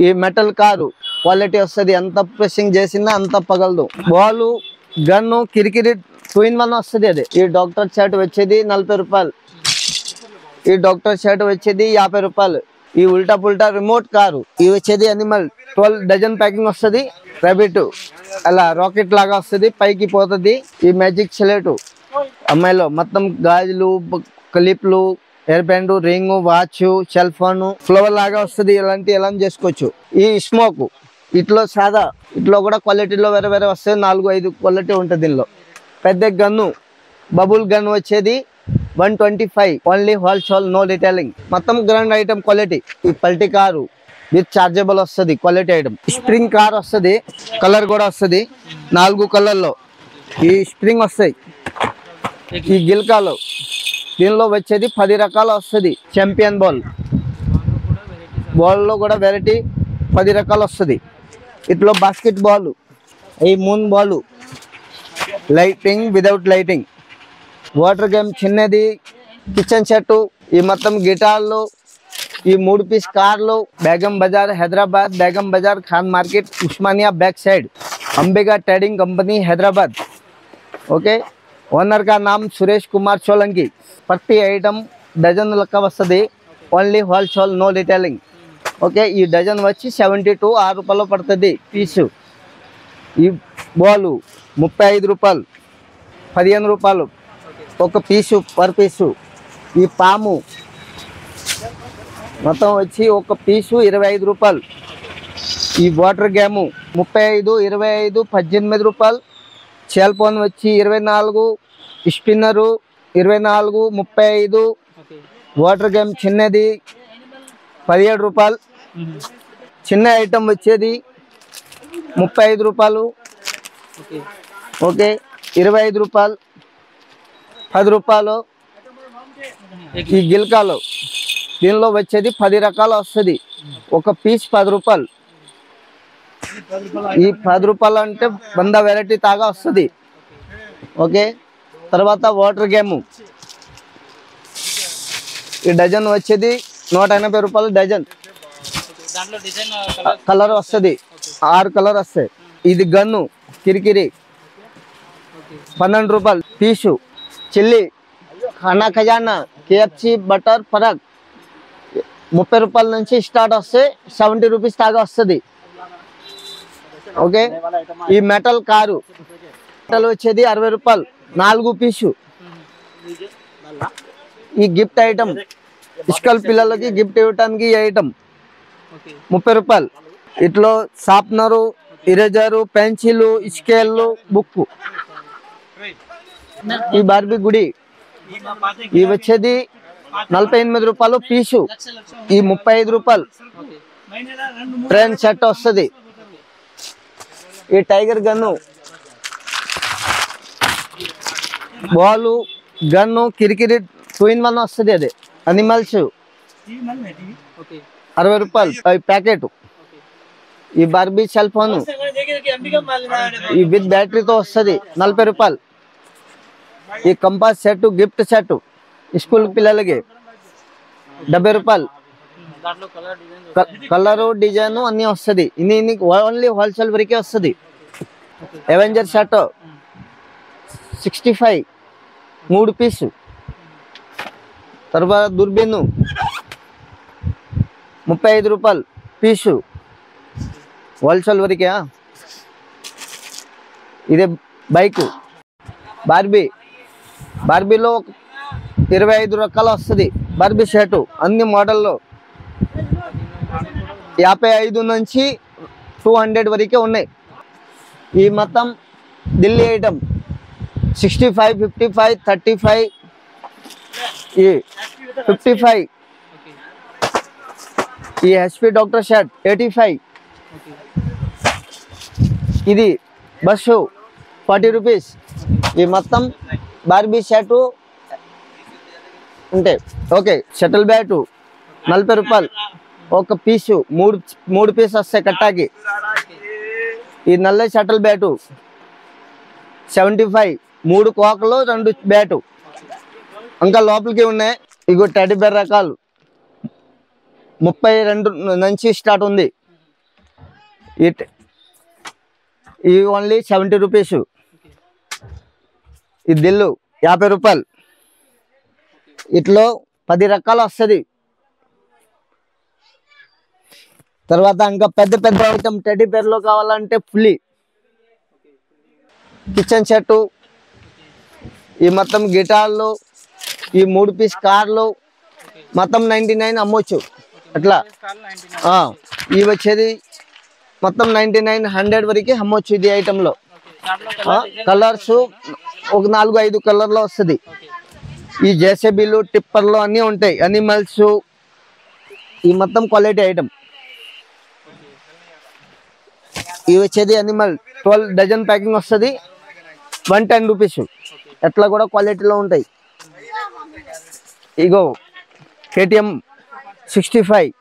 ఈ metal car quality వస్తుంది, ఎంత ప్రెస్సింగ్ చేసినా అంత పగలదు. బాల్ గన్ను కిరికిరి 2-in-1 వస్తుంది. అది ఈ డాక్టర్ షర్ట్ వచ్చేది 40 రూపాయలు, ఈ డాక్టర్ షర్ట్ వచ్చేది 50 రూపాయలు. ఈ ఉల్టా పుల్టా రిమోట్ కారు ఇవి వచ్చేది అనిమల్ 12 డజన్ ప్యాకింగ్ వస్తుంది. రాబిట్ అలా రాకెట్ లాగా వస్తుంది, పైకి పోతుంది. ఈ మ్యాజిక్ సెలెట్ అమ్మాయిలో మొత్తం గాజులు, క్లిప్లు, hair band, ring, watch, cell phone, flower లాగా వస్తుంది. ఇలాంటి ఎలా చేసుకోవచ్చు. ఈ స్మోక్ ఇట్లో సాదా, ఇట్లో కూడా క్వాలిటీలో వేరే వేరే వస్తాయి. 4-5 క్వాలిటీ ఉంటుంది దీనిలో. పెద్ద గన్ను బబుల్ గన్ వచ్చేది 125, ఓన్లీ హోల్సేల్, నో రిటైలింగ్. మొత్తం గ్రాండ్ ఐటమ్ క్వాలిటీ. ఈ పల్టీ కారు విత్ చార్జబుల్ వస్తుంది, క్వాలిటీ ఐటమ్. స్ప్రింగ్ కార్ వస్తుంది, కలర్ కూడా వస్తుంది 4 కలర్లో. ఈ స్ప్రింగ్ వస్తాయి. ఈ గిల్కాలో దీనిలో వచ్చేది 10 రకాలు వస్తుంది. ఛాంపియన్ బాల్లో కూడా వెరైటీ 10 రకాలు వస్తుంది. ఇట్లో బాస్కెట్ బాల్, ఈ moon ball, lighting without lighting, water game చిన్నది, కిచెన్ సెట్, ఈ మొత్తం గిటార్లు, ఈ 3 పీస్ కార్లు. Begum Bazar Hyderabad, Begum Bazar Khan market, Osmania back side, Ambega trading company Hyderabad. Okay, owner का नाम सुरेश कुमार सोलंकी. प्रति ఐటమ్ డజన్ లెక్క వస్తుంది, only wholesale, no retailing. Okay, ఈ డజన్ వచ్చి 72 6 రూపాయలు పడుతుంది పీసు. ఈ బాలు 35 రూపాయలు, 15 రూపాయలు ఒక పీసు పర్ పీసు. ఈ పాము మొత్తం వచ్చి ఒక పీసు 25 రూపాయలు. ఈ వాటర్ గేము 35, 25, 18 రూపాయలు. సెల్ ఫోన్ వచ్చి 24, స్పిన్నరు 24, 35. వాటర్ గేమ్ చిన్నది 17 రూపాయలు. చిన్న ఐటమ్ వచ్చేది 35 రూపాయలు. ఓకే, 25 రూపాయలు, 10 రూపాయలు. ఈ గిల్కాలో దీనిలో వచ్చేది 10 రకాలు వస్తుంది, ఒక పీస్ 10 రూపాయలు. ఈ 10 రూపాయలు అంటే 100 వెరైటీ తాగా వస్తుంది. ఓకే, తర్వాత వాటర్ గేమ్ ఈ డజన్ వచ్చేది 180 రూపాయలు డజన్. కలర్ వస్తుంది, 6 కలర్ వస్తాయి. ఇది గన్ను కిరికిరి 12 రూపాయలు పీసు. చిల్లీ ఖానా ఖజానా, KFC, బటర్ ఫరక్ 30 రూపాయల నుంచి స్టార్ట్ వస్తే 70 రూపీస్ దాకా వస్తుంది. ఓకే, ఈ మెటల్ కారు మెటల్ వచ్చేది 60 రూపాయలు 4 పీసు. ఈ గిఫ్ట్ ఐటమ్ స్కల్ పిల్లలకి గిఫ్ట్ ఇవ్వటానికి ఈ ఐటమ్ 30 రూపాయలు. ఇట్లో షార్ప్నరు, ఇరేజరు, పెన్సిల్, స్కేళ్ళు, బుక్. ఈ బార్బీ గుడి ఇవి వచ్చేది 48 రూపాయలు పీసు. ఈ 35 రూపాయలు. ట్రైన్ సెట్ వస్తుంది. ఈ టైగర్ గన్ను బాలు గన్ను కిరికిరి 2-in-1 వస్తుంది. అది అనిమల్స్ 60 రూపాయలు ప్యాకెట్. ఈ బార్బీ సెల్ ఫోన్ ఈ విత్ బ్యాటరీతో వస్తుంది 40 రూపాయలు. ఈ compass set gift set school పిల్లలకి 70 రూపాయలు. కలరు డిజైన్ అన్నీ వస్తుంది. ఇన్ని ఓన్లీ హోల్సేల్ వరకే వస్తుంది. అవెంజర్ షర్ట్ 65 3 పీసు. తర్వాత దుర్బిన్ 35 రూపాయలు పీసు, హోల్సేల్ వరకే. ఇదే బైక్ బార్బీలో 25 రకాలు వస్తుంది. బార్బీ షర్టు అన్ని మోడల్లో 55 నుంచి 200 వరకే ఉన్నాయి. ఈ మొత్తం ఢిల్లీ ఐటమ్ 65, 55, 35, ఈ 55. ఈ HP డాక్టర్ షర్ట్ 85. ఇది బస్సు 40 రూపీస్. ఈ మొత్తం బార్బీ షర్టు ఉంటాయి. ఓకే, షటిల్ బ్యాటు 40 రూపాయలు ఒక పీసు. 3 పీస్ వస్తాయి కట్టాకి. ఈ నల్ల షటిల్ బ్యాటు 75. 3 కోకలు 2 బ్యాటు. ఇంకా లోపలికి ఉన్నాయి. ఇగో టెడ్డీ బేర్ రకాలు 32 నుంచి స్టార్ట్ ఉంది. ఈ ఓన్లీ 70 రూపీస్. ఈ దిల్లు 50 రూపాయలు. ఇట్లో 10 రకాలు వస్తుంది. తర్వాత ఇంకా పెద్ద పెద్ద ఐటమ్ టెడ్డీ బేర్లో కావాలంటే ఫుల్లీ కిచెన్ సెట్, ఈ మొత్తం గిటార్లు, ఈ 3 పీస్ కార్లు మొత్తం 99 అమ్మొచ్చు. అట్లా ఇవి వచ్చేది మొత్తం 99, 100 వరకు అమ్మొచ్చు. ఇది ఐటెంలో కలర్స్ ఒక 4-5 కలర్లో వస్తుంది. ఈ జేసీబీలు, టిప్పర్లు అన్నీ ఉంటాయి. అనిమల్స్, ఈ మొత్తం క్వాలిటీ ఐటమ్. ఇవి వచ్చేది అనిమల్ 12 డజన్ ప్యాకింగ్ వస్తుంది, 110 రూపీస్. ఎట్లా కూడా క్వాలిటీలో ఉంటాయి. ఇగో KTM 65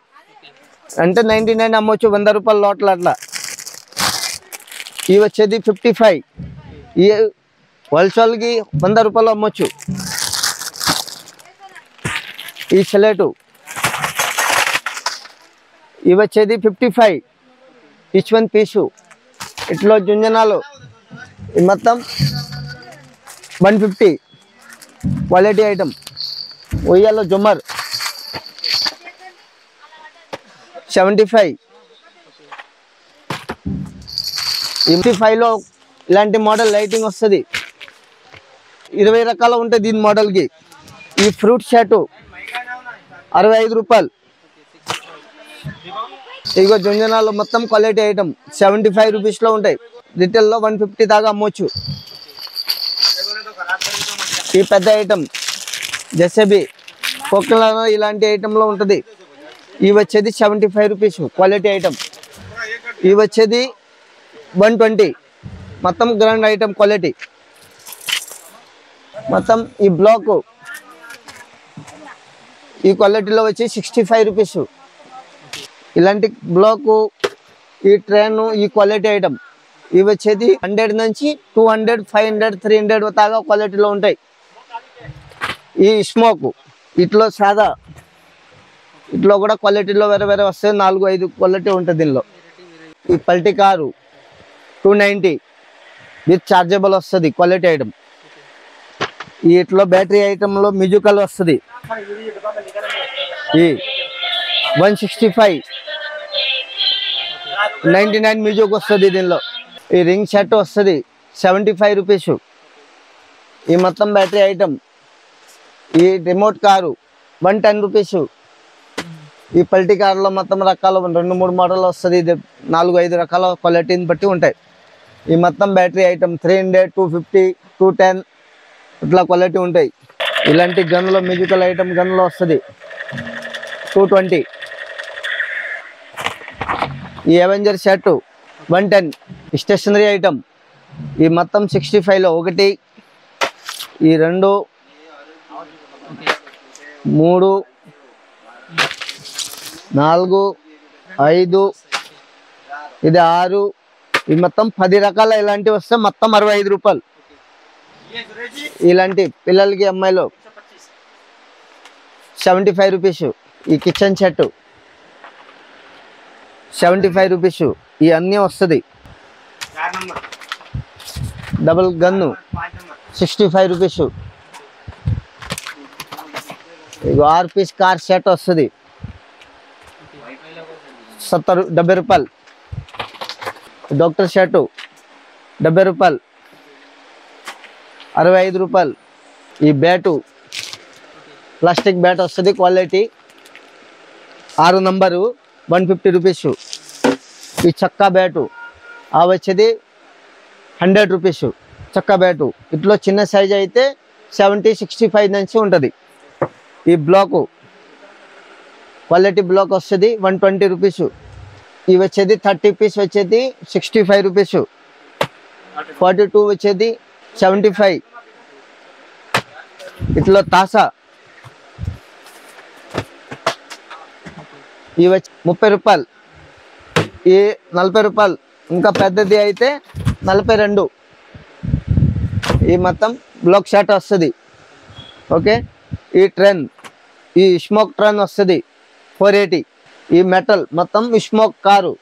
అంటే 99 అమ్మొచ్చు, 100 రూపాయల లోట్ల అట్లా. ఇవి వచ్చేది 55. ఈ హోల్సేల్కి 100 రూపాయలు అమ్మొచ్చు. ఈ సెలెటు ఇవి వచ్చేది 55 ఈచ్ 1 పీసు. ఇట్లో జుంజనాలు మొత్తం 150 క్వాలిటీ ఐటమ్. ఉయ్యాలో జుమ్మర్ 75. 55లో ఇలాంటి మోడల్ లైటింగ్ వస్తుంది. 20 రకాలు ఉంటుంది దీని మోడల్కి. ఈ ఫ్రూట్ షర్టు 65 రూపాయలు. ఇగో జుంజనాలు మొత్తం క్వాలిటీ ఐటమ్ 75 రూపీస్లో ఉంటాయి. రిటైల్లో 150 దాకా అమ్మొచ్చు. ఈ పెద్ద ఐటమ్ జెసేబీ, పొక్కల ఇలాంటి ఐటెంలో ఉంటుంది. ఇవి వచ్చేది 75 రూపీస్ క్వాలిటీ ఐటమ్. ఇవి వచ్చేది 120 మొత్తం గ్రాండ్ ఐటమ్ క్వాలిటీ. మొత్తం ఈ బ్లాక్ ఈ క్వాలిటీలో వచ్చి 65 రూపీస్. ఇలాంటి బ్లాకు, ఈ ట్రైన్, ఈ క్వాలిటీ ఐటమ్ ఇవి వచ్చేది 100 నుంచి 200, 500, 300 దాకా క్వాలిటీలో ఉంటాయి. ఈ స్మోక్ ఇట్లో సాదా, ఇట్లో కూడా క్వాలిటీలో వేరే వేరే వస్తాయి. 4-5 క్వాలిటీ ఉంటుంది దీనిలో. ఈ పల్టీ కారు 290 విత్ చార్జబుల్ వస్తుంది క్వాలిటీ ఐటమ్. ఇట్లో బ్యాటరీ ఐటెంలో మ్యూజికల్ వస్తుంది. ఈ 165 99 మ్యూజిక్ వస్తుంది దీనిలో. ఈ రింగ్ సెట్ వస్తుంది 75 రూపీస్. ఈ మొత్తం బ్యాటరీ ఐటమ్. ఈ రిమోట్ కారు 110 రూపీస్. ఈ పల్టీ కార్లో మొత్తం రకాలు 2-3 మోడల్ వస్తుంది. ఇది 4-5 రకాల క్వాలిటీని బట్టి ఉంటాయి. ఈ మొత్తం బ్యాటరీ ఐటమ్ 300, 250, 210 ఇట్లా క్వాలిటీ ఉంటాయి. ఇలాంటి గన్లో మ్యూజికల్ ఐటమ్ గన్లో వస్తుంది 220. ఈ అవెంజర్ షర్ట్ 110 స్టేషనరీ ఐటమ్. ఈ మొత్తం 65లో 1, ఈ 2, 3, 4, 5, ఇది 6, ఈ మొత్తం 10 రకాల ఇలాంటివి వస్తే మొత్తం 65 రూపాయలు. ఇలాంటి పిల్లలకి అమ్మాయిలు 75 రూపీస్. ఈ కిచెన్ సెట్ 75 రూపీస్. ఈ అన్నీ వస్తుంది. Double gun 65 rupees. ఇగో 6 పీస్ కార్ సెట్ వస్తుంది 70 రూపాయలు. డాక్టర్ షర్టు 70 రూపాయలు, 65 రూపాయలు. ఈ బ్యాటు ప్లాస్టిక్ బ్యాట్ వస్తుంది క్వాలిటీ 6 నంబరు 150 రూపీస్. ఈ చక్కా బ్యాటు వచ్చేది 100 రూపీస్ చక్కా బ్యాటు. ఇట్లో చిన్న సైజ్ అయితే 70, 65 నుంచి ఉంటుంది. ఈ బ్లాకు క్వాలిటీ బ్లాక్ వస్తుంది 120 రూపీస్. ఇవి వచ్చేది 30 పీస్ వచ్చేది 65 రూపీస్. 42 వచ్చేది 75. ఇట్లో తాసా ఇవి వచ్చి 30 రూపాయలు. ఈ 40 రూపాయలు. ఇంకా పెద్దది అయితే 42. ఈ మొత్తం బ్లాక్ షర్ట్ వస్తుంది. ఓకే. ఈ ట్రెన్, ఈ స్మోక్ ట్రెన్ వస్తుంది 480. ఈ మెటల్ మొత్తం స్మోక్ కారు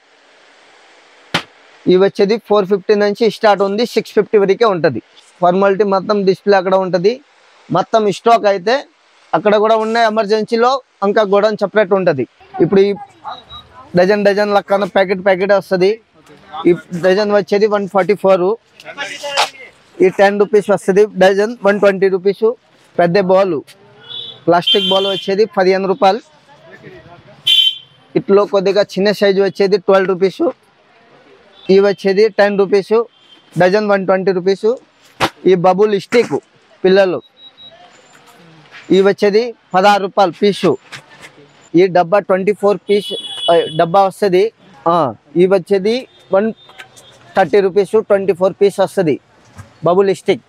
ఇవి వచ్చేది 450 నుంచి స్టార్ట్ ఉంది, 650 వరకే ఉంటుంది. ఫార్మాలిటీ మొత్తం డిస్ప్లే అక్కడ ఉంటుంది. మొత్తం స్టాక్ అయితే అక్కడ కూడా ఉన్నాయి. ఎమర్జెన్సీలో ఇంకా గోడౌన్ సపరేట్ ఉంటుంది. ఇప్పుడు ఈ డజన్ లెక్కన ప్యాకెట్ వస్తుంది. ఈ డజన్ వచ్చేది 144. ఈ 10 రూపీస్ వస్తుంది డజన్, 120 రూపీస్. పెద్ద బాల్ ప్లాస్టిక్ బాల్ వచ్చేది 15 రూపాయలు. ఇట్లో కొద్దిగా చిన్న సైజు వచ్చేది 12 రూపీస్. ఇవి వచ్చేది 10 రూపీస్ డజన్, 120 రూపీస్. ఈ బబుల్ స్టిక్ పిల్లలు ఇవి వచ్చేది 16 రూపాయలు పీసు. ఈ డబ్బా 24 పీస్ డబ్బా వస్తుంది. ఇవి వచ్చేది 130 రూపీస్, 24 పీస్ వస్తుంది బబుల్ స్టిక్.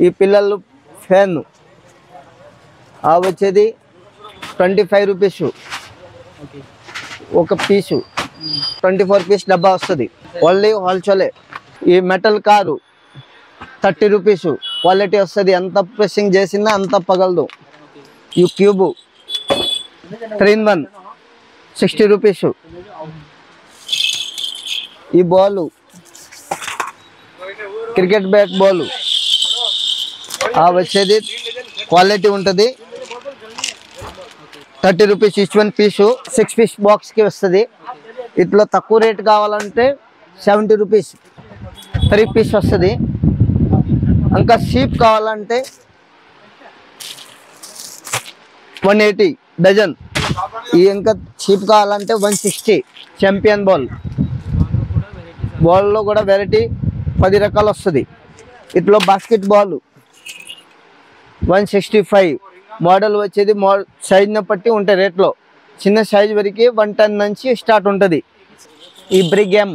ఈ పిల్లలు ఫ్యాన్ అవి వచ్చేది 25 రూపీస్ ఒక పీసు, 24 పీస్ డబ్బా వస్తుంది. ఓన్లీ హోల్సేలే. ఈ మెటల్ కారు 30 రూపీస్ క్వాలిటీ వస్తుంది. ఎంత ప్రెస్సింగ్ చేసినా అంత పగలదు. ఈ క్యూబు 3-in-1 60 రూపీస్. ఈ బాల్ క్రికెట్ బ్యాట్ బాల్ వచ్చేది క్వాలిటీ ఉంటుంది. 30 rupees each one piece. 6 piece బాక్స్కి వస్తుంది. ఇట్లా తక్కువ రేట్ కావాలంటే 70 రూపీస్ 3 పీస్ వస్తుంది. ఇంకా షీప్ కావాలంటే 180 డజన్. ఈ ఇంకా షీప్ కావాలంటే 160. ఛాంపియన్ బాల్లో కూడా వెరైటీ 10 రకాలు వస్తుంది. ఇట్లా బాస్కెట్ బాల్ 165. మోడల్ వచ్చేది సైజ్ని బట్టి ఉంటాయి రేట్లో. చిన్న సైజ్ వరకు 110 నుంచి స్టార్ట్ ఉంటుంది. ఈ బ్రిక్ గేమ్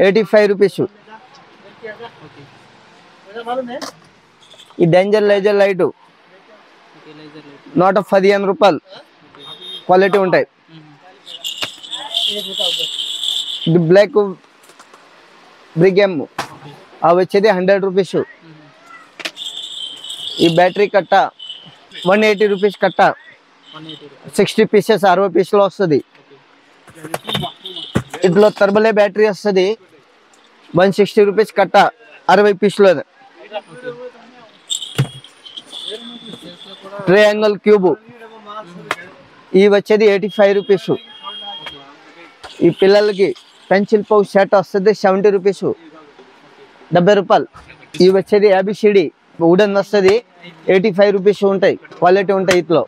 85 రూపీస్. ఈ డేంజర్ లేజర్ లైట్ 115 రూపాయలు క్వాలిటీ ఉంటాయి. ఇది బ్లాక్ బ్రిక్ గేమ్ అవి వచ్చేది 100 రూపీస్. ఈ బ్యాటరీ కట్ట 180 రూపీస్ కట్ట, 60 పీసెస్ 60 పీసులో వస్తుంది. ఇట్లా టర్బలే బ్యాటరీ వస్తుంది 160 రూపీస్ కట్ట, 60 పీసులో. ట్రయాంగిల్ క్యూబ్ ఇవి వచ్చేది 85 రూపీస్. ఈ పిల్లలకి పెన్సిల్ పౌచ్ సెట్ వస్తుంది 70 రూపీస్, 70 రూపాయలు. ఇవి వచ్చేది ABCD వుడెన్ వస్తుంది 85 రూపీస్ ఉంటాయి. క్వాలిటీ ఉంటాయి ఇట్లో.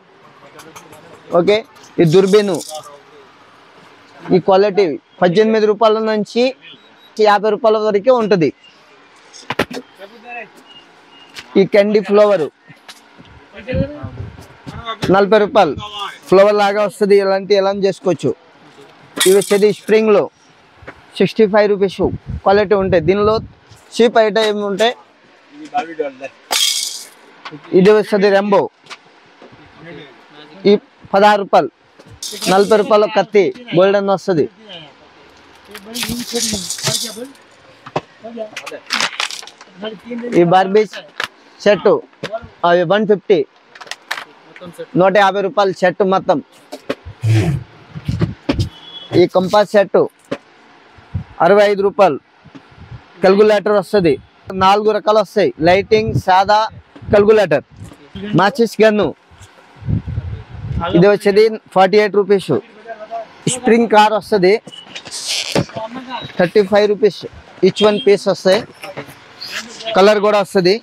ఓకే. ఈ దుర్బీను ఈ క్వాలిటీ 18 రూపాయల నుంచి 50 రూపాయల వరకే ఉంటుంది. ఈ క్యాండీ ఫ్లవర్ 40 రూపాయలు. ఫ్లవర్ లాగా వస్తుంది. ఇలాంటి ఎలా చేసుకోవచ్చు. ఇవి వచ్చేది స్ప్రింగ్లో 65 రూపీస్ క్వాలిటీ ఉంటాయి. దీనిలో చీప్ ఐటమ్ ఏమి ఉంటాయి. ఇది వస్తుంది రెంబో ఈ 16 రూపాయలు. 40 రూపాయల కత్తి గోల్డెన్ వస్తుంది. ఈ బార్బీ సెట్ 150, 150 రూపాయలు సెట్ మొత్తం. ఈ కంపాస్ సెట్ 65 రూపాయలు. క్యాల్కులేటర్ వస్తుంది 4 రకాలు వస్తాయి. లైటింగ్, సాదా, క్యాల్కులేటర్. మాచిస్ గన్ను ఇది వచ్చేది 48 రూపీస్. స్ప్రింగ్ కార్ వస్తుంది 35 రూపీస్. ఈచ్ వన్ పీస్ వస్తాయి. కలర్ కూడా వస్తుంది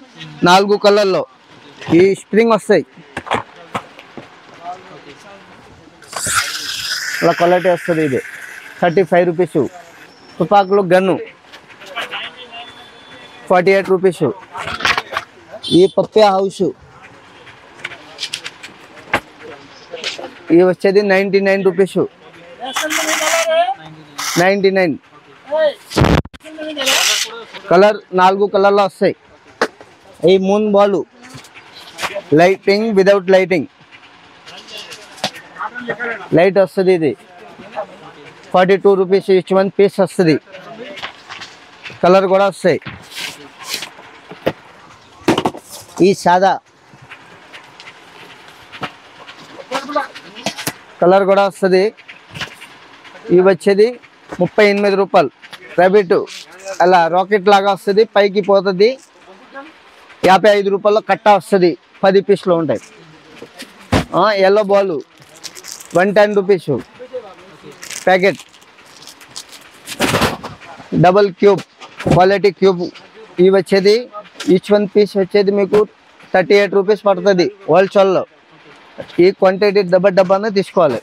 4 కలర్లో. ఈ స్ప్రింగ్ వస్తాయి అలా క్వాలిటీ వస్తుంది. ఇది 35 రూపీస్. తుపాకులు గన్ను 48 రూపీస్. ఈ పప్పే హౌస్ ఇవి వచ్చేది 99 రూపీస్. 99. కలర్ 4 కలర్లో వస్తాయి. ఈ moon ball lighting, without lighting light వస్తుంది. ఇది 42 రూపీస్. ఈచ్ వన్ పీస్ వస్తుంది. కలర్ కూడా వస్తాయి. ఈ సాదా కలర్ కూడా వస్తుంది ఇవి వచ్చేది 38 రూపాయలు. ర్యాబిట్ అలా రాకెట్ లాగా వస్తుంది, పైకి పోతుంది. 55 రూపాయల్లో కట్ట వస్తుంది, 10 పీస్లో ఉంటాయి. Yellow ball 110 rupees packet. Double cube quality cube ఇవి వచ్చేది ఈచ్ 1 పీస్ వచ్చేది మీకు 38 రూపీస్ పడుతుంది హోల్సేల్లో. ఈ క్వాంటిటీ డబ్బానే తీసుకోవాలి.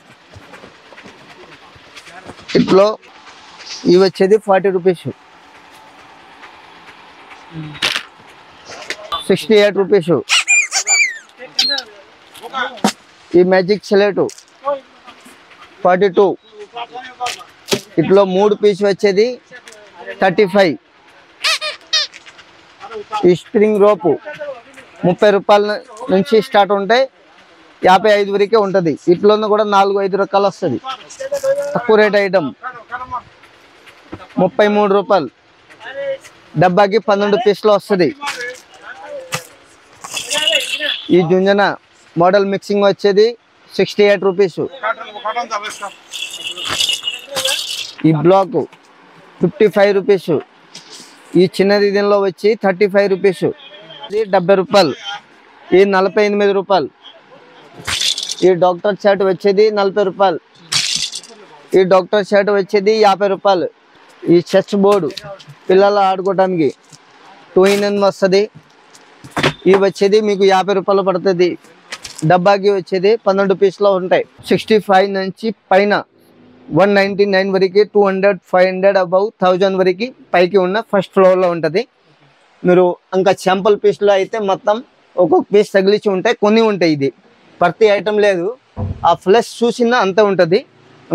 ఇట్లో ఇవి వచ్చేది 40 రూపీస్, 68 రూపీస్. ఈ మ్యాజిక్ సెలెట్ 42. ఇట్లో 3 పీస్ వచ్చేది 35. ఈ స్ప్రింగ్ రోపు 30 రూపాయల నుంచి స్టార్ట్ ఉంటాయి, 55 వరకే ఉంటుంది. ఇట్లోనూ కూడా 4-5 రకాలు వస్తుంది. తక్కువ రేట్ ఐటమ్ 33 రూపాయలు. డబ్బాకి 12 పీస్లో వస్తుంది. ఈ జుంజన మోడల్ మిక్సింగ్ వచ్చేది 68 రూపీస్. ఈ బ్లాక్ 55 రూపీస్. ఈ చిన్నది దీనిలో వచ్చి 35 రూపీస్. ఇది 70 రూపాయలు. ఈ 48 రూపాయలు. ఈ డాక్టర్ షర్ట్ వచ్చేది 40 రూపాయలు. ఈ డాక్టర్ షర్ట్ వచ్చేది 50 రూపాయలు. ఈ చెస్ బోర్డు పిల్లలు ఆడుకోవడానికి 2 in 1 వస్తుంది. ఇవి వచ్చేది మీకు 50 రూపాయలు పడుతుంది. డబ్బాకి వచ్చేది 12 పీస్లో ఉంటాయి. 65 నుంచి పైన 199 వరకు, 200, 500 అబౌవ్ 1000 వరకు పైకి ఉన్న ఫస్ట్ ఫ్లోర్లో ఉంటుంది. మీరు ఇంకా శాంపుల్ పీస్లో అయితే మొత్తం ఒక్కొక్క పీస్ తగిలించి ఉంటాయి, కొన్ని ఉంటాయి. ఇది ప్రతి ఐటమ్ లేదు, ఆ ఫ్లెష్ చూసినా అంతే ఉంటుంది.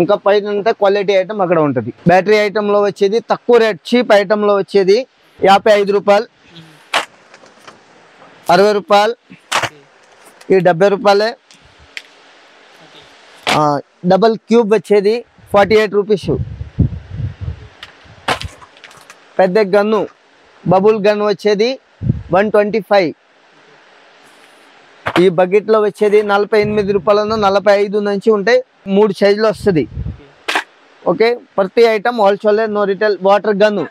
ఇంకా పైన అంతా క్వాలిటీ ఐటమ్ అక్కడ ఉంటుంది. బ్యాటరీ ఐటెంలో వచ్చేది తక్కువ రేట్, చీప్ ఐటెంలో వచ్చేది 55 రూపాయలు, 60 రూపాయలు. ఈ 70 రూపాయలే. డబల్ క్యూబ్ వచ్చేది 48 రూపీస్. పెద్ద గన్ను బబుల్ గన్ వచ్చేది 125. ఈ బకెట్లో వచ్చేది 48 రూపాయలను 45 నుంచి ఉంటాయి. 3 సైజులు వస్తుంది. ఓకే, ప్రతి item wholesale, no retail. Water gun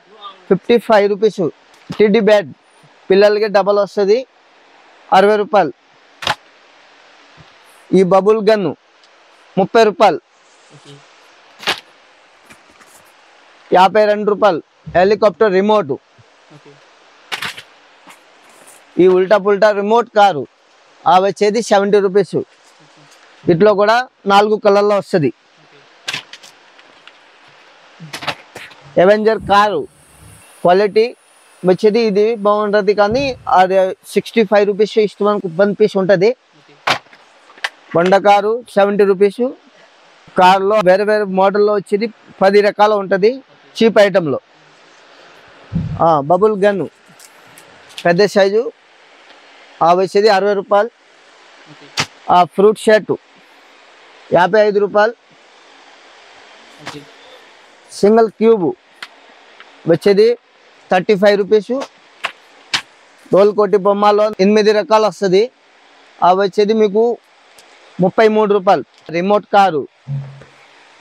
55 rupees. Teddy bat పిల్లలకి డబల్ వస్తుంది, 60 రూపాయలు. ఈ బబుల్ గన్ను 30 రూపాయలు, 52 రూపాయలు. Helicopter remote. ఈ ఉల్టా పుల్టా రిమోట్ కారు వచ్చేది 70 రూపీస్. ఇట్లో కూడా 4 కలర్లో వస్తుంది. అవెంజర్ కారు క్వాలిటీ వచ్చేది ఇది బాగుంటుంది, కానీ అది 65 రూపీస్ ఇష్టం. 1 పీస్ ఉంటుంది. బండ కారు 70 రూపీస్. కార్లో వేరే వేరే మోడల్లో వచ్చేది 10 రకాలు ఉంటుంది చీప్ ఐటెంలో. బబుల్ గన్ను పెద్ద సైజు వచ్చేది 60 రూపాయలు. ఫ్రూట్ షర్టు 55 రూపాయలు. సింగిల్ క్యూబ్ వచ్చేది 35 రూపీస్. రోల్ కోటి బొమ్మలో 8 రకాలు వస్తుంది. వచ్చేది మీకు 33 రూపాయలు. రిమోట్ కారు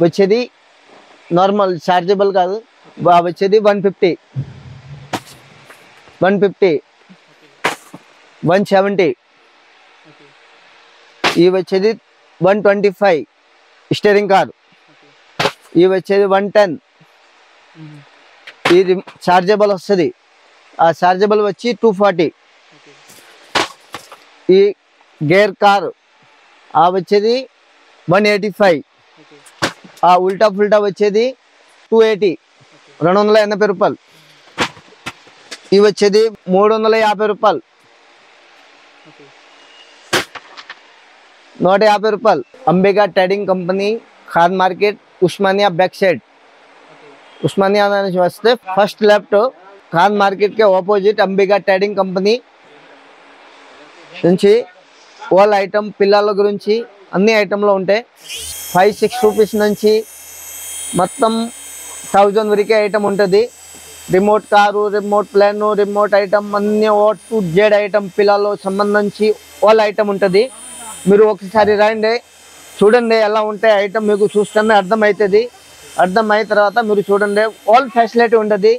వచ్చేది నార్మల్ చార్జబుల్ కాదు, వచ్చేది 150, 170. ఇవి వచ్చేది 125. స్టీరింగ్ కారు ఇవి వచ్చేది 110. ఇది చార్జబుల్ వస్తుంది. చార్జబుల్ వచ్చి 240. ఈ గేర్ కారు వచ్చేది 185. ఉల్టా ఫుల్టా వచ్చేది 280, 280 రూపాయలు. ఇవి వచ్చేది 350 రూపాయలు, 150 రూపాయలు. Ambika trading company, Khan market, Osmania back side. Osmania నుంచి వస్తే ఫస్ట్ లెఫ్ట్, ఖాన్ మార్కెట్కి ఆపోజిట్ అంబికా ట్రేడింగ్ కంపెనీ నుంచి ఆల్ ఐటమ్ పిల్లల గురించి అన్ని ఐటెంలో ఉంటాయి. 5-6 రూపీస్ నుంచి మొత్తం 1000 వరకే ఐటమ్ ఉంటుంది. Remote car, remote plan, remote item అన్ని O to Z ఐటమ్ పిల్లలు సంబంధించి ఆల్ ఐటమ్ ఉంటుంది. మీరు ఒకసారి రండి, చూడండి ఎలా ఉంటాయి ఐటమ్, మీకు చూస్తేనే అర్థమవుతుంది. అర్థమైన తర్వాత మీరు చూడండి ఆల్ ఫెసిలిటీ ఉంటుంది.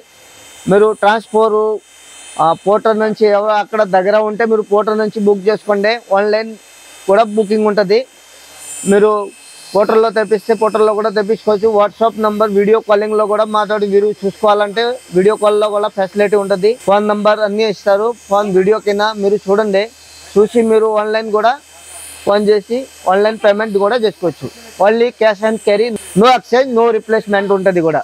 మీరు ట్రాన్స్పోర్ట్ పోర్టల్ నుంచి ఎవరు అక్కడ దగ్గర ఉంటే మీరు పోర్టల్ నుంచి బుక్ చేసుకోండి. ఆన్లైన్ కూడా బుకింగ్ ఉంటుంది. మీరు పోర్టల్లో తెప్పిస్తే పోర్టల్లో కూడా తెప్పించుకోవచ్చు. వాట్సాప్ నంబర్ వీడియో కాలింగ్లో కూడా మాట్లాడి మీరు చూసుకోవాలంటే వీడియో కాల్లో కూడా ఫెసిలిటీ ఉంటుంది. ఫోన్ నంబర్ అన్నీ ఇస్తారు. ఫోన్ వీడియో కింద మీరు చూడండి, చూసి మీరు ఆన్లైన్ కూడా ఫోన్ చేసి ఆన్లైన్ పేమెంట్ కూడా చేసుకోవచ్చు. Only cash and carry, no exchange, no replacement ఉంటుంది కూడా.